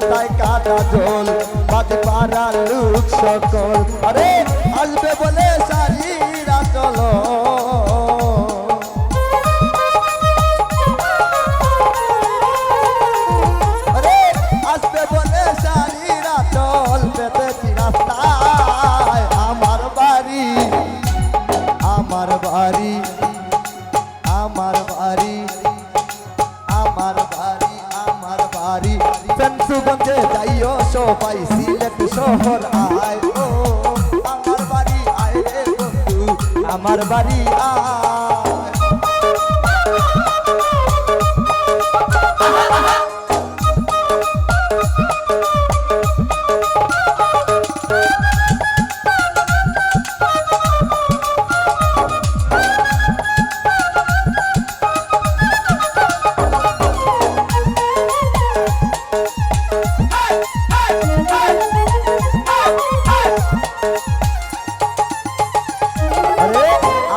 তাই কাটা ঝোল বাজে পাড়ার লোক সকল আরে আসবে বলে সারিরা চলো আরে আসবে বলে সারিরা চল পেতেছি রাস্তায় আমার বাড়ি আমার বাড়ি আমার বাড়ি আমার বাড়ি আমার বাড়ি ফেন্সুগঞ্জে যাইও সবাই সিলেট শহর আয় ও আমার বাড়ি আয় রে বন্ধু আমার বাড়ি আয়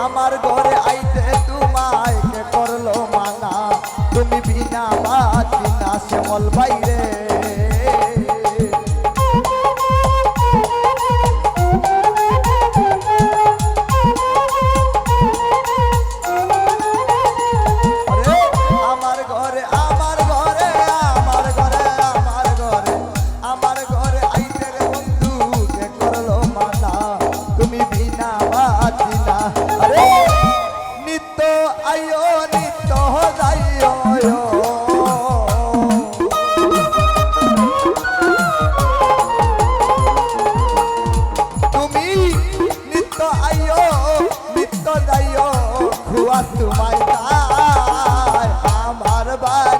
আমার ঘরে আইতে তোমায় কে করলো মানা তুমি বিনা বাতি না শ্যামল বাইরে আমার ঘরে আমার ঘরে আমার ঘরে আমার ঘরে আমার ঘরে আইতে রে বন্ধু কে করলো মানা তুমি বিনা বাতি না আরে নিত্য আয়ো নিত্য যাইও তুমি নিত্য আয়ো নিত্য যাইও খুয়া তোমায় আমার বাড়ি